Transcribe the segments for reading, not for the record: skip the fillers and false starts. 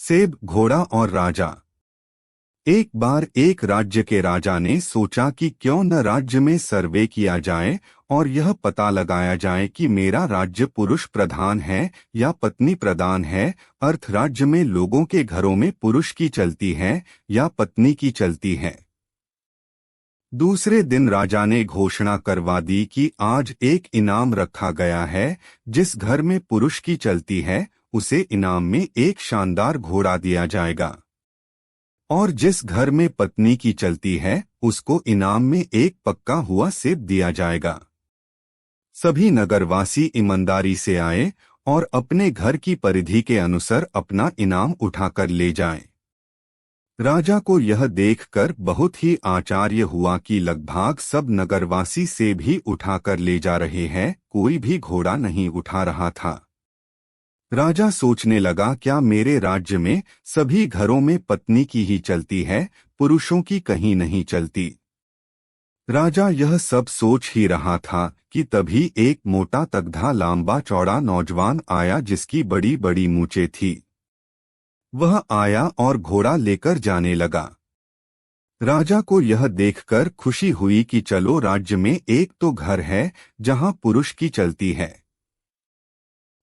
सेब, घोड़ा और राजा। एक बार एक राज्य के राजा ने सोचा कि क्यों न राज्य में सर्वे किया जाए और यह पता लगाया जाए कि मेरा राज्य पुरुष प्रधान है या पत्नी प्रधान है, अर्थ राज्य में लोगों के घरों में पुरुष की चलती है या पत्नी की चलती है। दूसरे दिन राजा ने घोषणा करवा दी कि आज एक इनाम रखा गया है। जिस घर में पुरुष की चलती है उसे इनाम में एक शानदार घोड़ा दिया जाएगा, और जिस घर में पत्नी की चलती है उसको इनाम में एक पक्का हुआ सेब दिया जाएगा। सभी नगरवासी ईमानदारी से आए और अपने घर की परिधि के अनुसार अपना इनाम उठाकर ले जाएं। राजा को यह देखकर बहुत ही आश्चर्य हुआ कि लगभग सब नगरवासी सेब ही उठाकर ले जा रहे हैं, कोई भी घोड़ा नहीं उठा रहा था। राजा सोचने लगा, क्या मेरे राज्य में सभी घरों में पत्नी की ही चलती है, पुरुषों की कहीं नहीं चलती। राजा यह सब सोच ही रहा था कि तभी एक मोटा तगधा लंबा चौड़ा नौजवान आया जिसकी बड़ी बड़ी मूंछें थी। वह आया और घोड़ा लेकर जाने लगा। राजा को यह देखकर खुशी हुई कि चलो राज्य में एक तो घर है जहां पुरुष की चलती है।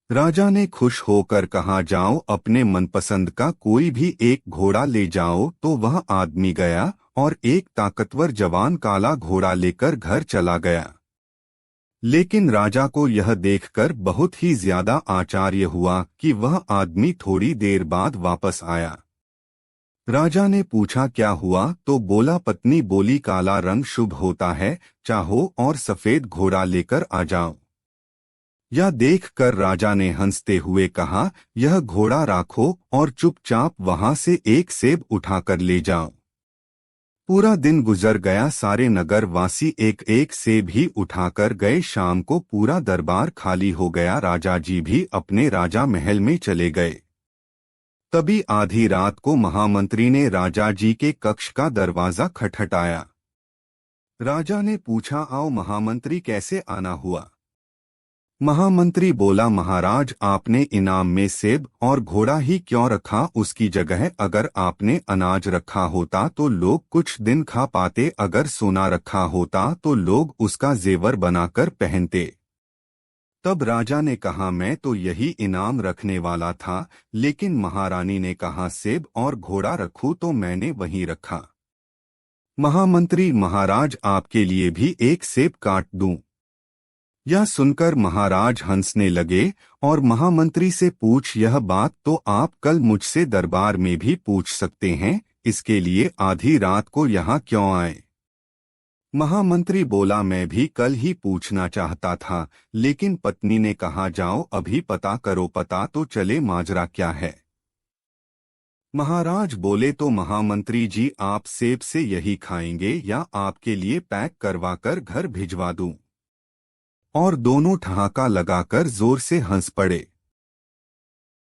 राजा ने खुश होकर कहा, जाओ अपने मनपसंद का कोई भी एक घोड़ा ले जाओ। तो वह आदमी गया और एक ताकतवर जवान काला घोड़ा लेकर घर चला गया। लेकिन राजा को यह देखकर बहुत ही ज्यादा आश्चर्य हुआ कि वह आदमी थोड़ी देर बाद वापस आया। राजा ने पूछा क्या हुआ, तो बोला, पत्नी बोली काला रंग शुभ होता है, चाहो और सफेद घोड़ा लेकर आ जाओ। यह देखकर राजा ने हंसते हुए कहा, यह घोड़ा राखो और चुपचाप वहां से एक सेब उठाकर ले जाओ। पूरा दिन गुजर गया, सारे नगर वासी एक एक सेब ही उठाकर गए। शाम को पूरा दरबार खाली हो गया, राजा जी भी अपने राजा महल में चले गए। तभी आधी रात को महामंत्री ने राजा जी के कक्ष का दरवाजा खटखटाया। राजा ने पूछा, आओ महामंत्री, कैसे आना हुआ? महामंत्री बोला, महाराज आपने इनाम में सेब और घोड़ा ही क्यों रखा? उसकी जगह अगर आपने अनाज रखा होता तो लोग कुछ दिन खा पाते, अगर सोना रखा होता तो लोग उसका जेवर बनाकर पहनते। तब राजा ने कहा, मैं तो यही इनाम रखने वाला था, लेकिन महारानी ने कहा सेब और घोड़ा रखूं तो मैंने वही रखा। महामंत्री, महाराज आपके लिए भी एक सेब काट दूं? यह सुनकर महाराज हंसने लगे और महामंत्री से पूछ, यह बात तो आप कल मुझसे दरबार में भी पूछ सकते हैं, इसके लिए आधी रात को यहाँ क्यों आए? महामंत्री बोला, मैं भी कल ही पूछना चाहता था, लेकिन पत्नी ने कहा जाओ अभी पता करो, पता तो चले माजरा क्या है। महाराज बोले, तो महामंत्री जी आप सेब से यही खाएंगे या आपके लिए पैक करवाकर घर भिजवा दूं? और दोनों ठहाका लगाकर जोर से हंस पड़े।